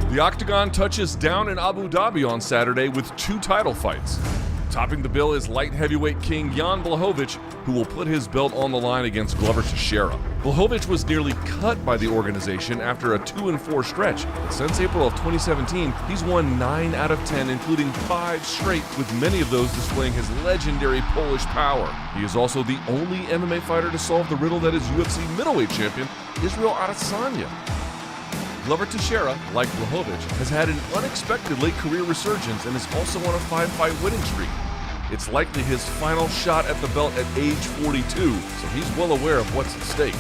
The Octagon touches down in Abu Dhabi on Saturday with 2 title fights. Topping the bill is light heavyweight king Jan Blachowicz, who will put his belt on the line against Glover Teixeira. Blachowicz was nearly cut by the organization after a 2-4 stretch, but since April of 2017, he's won 9 out of 10, including 5 straight, with many of those displaying his legendary Polish power. He is also the only MMA fighter to solve the riddle that is UFC middleweight champion Israel Adesanya. Glover Teixeira, like Blachowicz, has had an unexpected late career resurgence and is also on a 5-fight winning streak. It's likely his final shot at the belt at age 42, so he's well aware of what's at stake.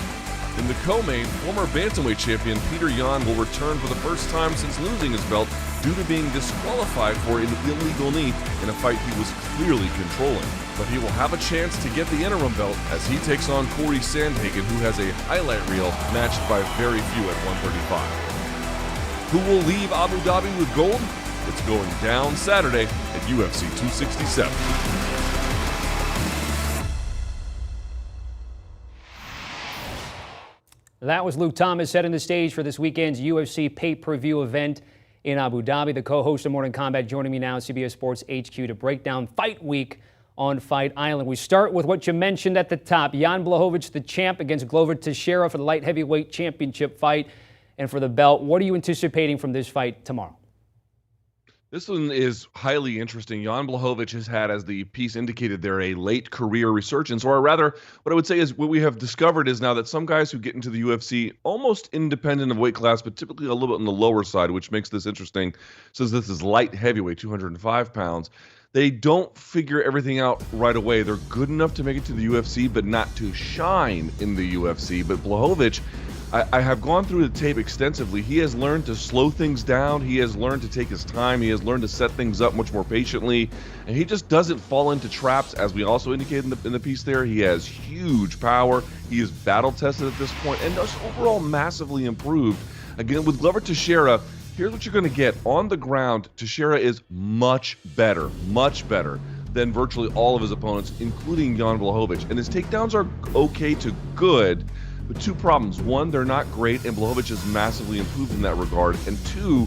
In the co-main, former bantamweight champion Petr Yan will return for the first time since losing his belt due to being disqualified for an illegal knee in a fight he was clearly controlling. But he will have a chance to get the interim belt as he takes on Corey Sandhagen, who has a highlight reel matched by very few at 135. Who will leave Abu Dhabi with gold? It's going down Saturday at UFC 267. That was Luke Thomas setting the stage for this weekend's UFC pay-per-view event in Abu Dhabi. The co-host of Morning Combat joining me now, CBS Sports HQ, to break down Fight Week on Fight Island. We start with what you mentioned at the top. Jan Blachowicz, the champ, against Glover Teixeira for the light heavyweight championship fight and for the belt. What are you anticipating from this fight tomorrow? This one is highly interesting. Jan Blachowicz has had, as the piece indicated there, a late career resurgence, or rather, what I would say is what we have discovered is now that some guys who get into the UFC, almost independent of weight class, but typically a little bit on the lower side, which makes this interesting, since this is light heavyweight, 205 pounds, they don't figure everything out right away. They're good enough to make it to the UFC, but not to shine in the UFC. But Blachowicz, I have gone through the tape extensively. He has learned to slow things down. He has learned to take his time. He has learned to set things up much more patiently. And he just doesn't fall into traps, as we also indicated in the piece there. He has huge power. He is battle-tested at this point and just overall massively improved. Again, with Glover Teixeira, here's what you're going to get. On the ground, Teixeira is much better than virtually all of his opponents, including Jan Blachowicz. And his takedowns are okay to good, but 2 problems. 1, they're not great, and Blachowicz has massively improved in that regard. And 2,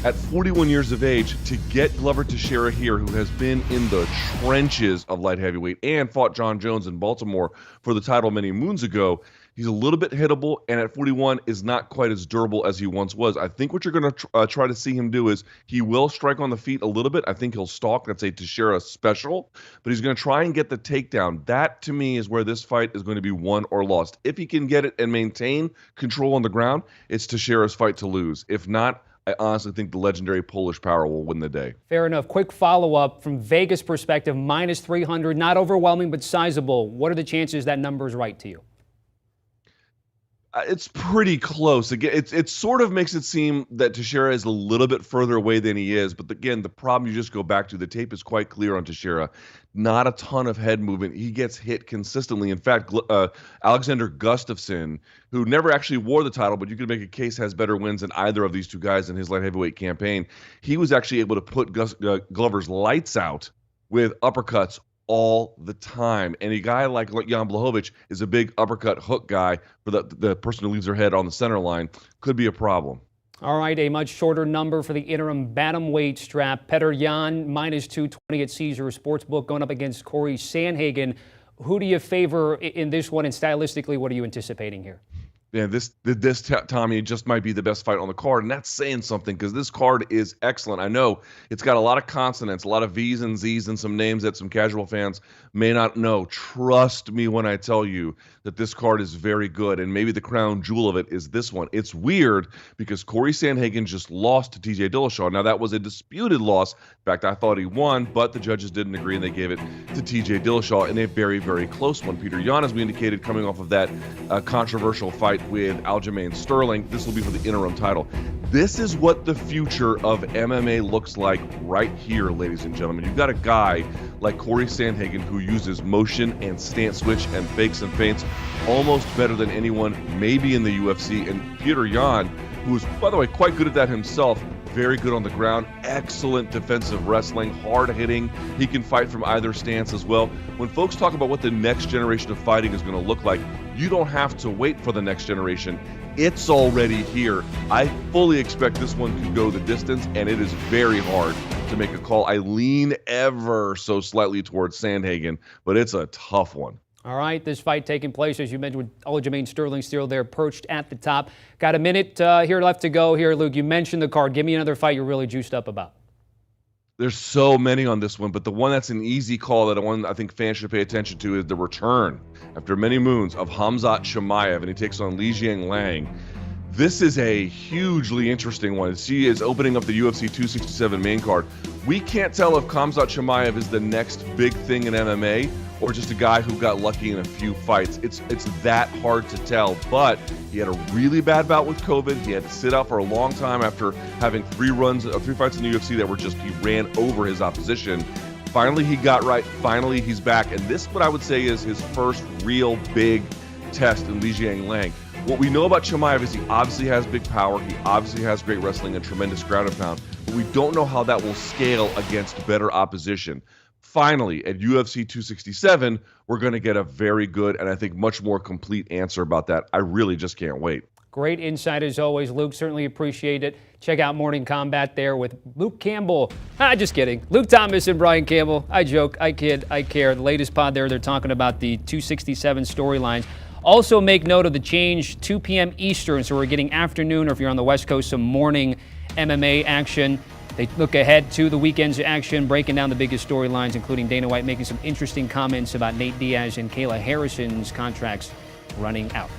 at 41 years of age, to get Glover Teixeira here, who has been in the trenches of light heavyweight and fought John Jones in Baltimore for the title many moons ago, he's a little bit hittable, and at 41 is not quite as durable as he once was. I think what you're going to try to see him do is he will strike on the feet a little bit. I think he'll stalk. That's a Teixeira special, but he's going to try and get the takedown. That, to me, is where this fight is going to be won or lost. If he can get it and maintain control on the ground, it's Teixeira's fight to lose. If not, I honestly think the legendary Polish power will win the day. Fair enough. Quick follow-up from Vegas perspective, minus 300, not overwhelming, but sizable. What are the chances that number is right to you? It's pretty close. Again, it sort of makes it seem that Teixeira is a little bit further away than he is. But again, the problem you just go back to, the tape is quite clear on Teixeira. Not a ton of head movement. He gets hit consistently. In fact, Alexander Gustafsson, who never actually wore the title, but you could make a case has better wins than either of these 2 guys in his light heavyweight campaign. He was actually able to put Glover's lights out with uppercuts all the time. And a guy like Jan Blachowicz is a big uppercut hook guy for the person who leaves their head on the center line. Could be a problem. All right, a much shorter number for the interim bantamweight strap. Petr Yan, minus 220 at Caesars Sportsbook, going up against Corey Sandhagen. Who do you favor in this one, and stylistically, what are you anticipating here? Yeah, this Tommy, just might be the best fight on the card, and that's saying something because this card is excellent. I know it's got a lot of consonants, a lot of V's and Z's, and some names that some casual fans may not know. Trust me when I tell you that this card is very good, and maybe the crown jewel of it is this one. It's weird because Corey Sandhagen just lost to TJ Dillashaw. Now, that was a disputed loss. In fact, I thought he won, but the judges didn't agree, and they gave it to TJ Dillashaw in a very, very close one. Petr Yan, as we indicated, coming off of that controversial fight with Aljamain Sterling. This will be for the interim title. This is what the future of MMA looks like right here, ladies and gentlemen. You've got a guy like Corey Sandhagen who uses motion and stance switch and fakes and feints almost better than anyone, maybe in the UFC. And Petr Yan, who is, by the way, quite good at that himself, very good on the ground, excellent defensive wrestling, hard hitting. He can fight from either stance as well. When folks talk about what the next generation of fighting is going to look like, you don't have to wait for the next generation. It's already here. I fully expect this one could go the distance, and it is very hard to make a call. I lean ever so slightly towards Sandhagen, but it's a tough one. All right, this fight taking place, as you mentioned, with Aljamain Sterling still there perched at the top. Got a minute here left to go here, Luke. You mentioned the card. Give me another fight you're really juiced up about. There's so many on this one, but the one that's an easy call that I think fans should pay attention to is the return, after many moons, of Khamzat Chimaev, and he takes on Li Jianlang. This is a hugely interesting one. She is opening up the UFC 267 main card. We can't tell if Khamzat Chimaev is the next big thing in MMA or just a guy who got lucky in a few fights. It's that hard to tell, but he had a really bad bout with COVID. He had to sit out for a long time after having three fights in the UFC that were just, he ran over his opposition. Finally, he got right. Finally, he's back. And this, what I would say, is his first real big test in Li Jianlang. What we know about Chimaev is he obviously has big power. He obviously has great wrestling and tremendous ground and pound, but we don't know how that will scale against better opposition. Finally, at UFC 267, we're going to get a very good and I think much more complete answer about that. I really just can't wait. Great insight as always, Luke. Certainly appreciate it. Check out Morning Combat there with Luke Campbell. Just kidding. Luke Thomas and Brian Campbell. I joke, I kid, I care. The latest pod there, they're talking about the 267 storylines. Also make note of the change, 2 p.m. Eastern, so we're getting afternoon, or if you're on the West Coast, some morning MMA action. They look ahead to the weekend's action, breaking down the biggest storylines, including Dana White making some interesting comments about Nate Diaz and Kayla Harrison's contracts running out.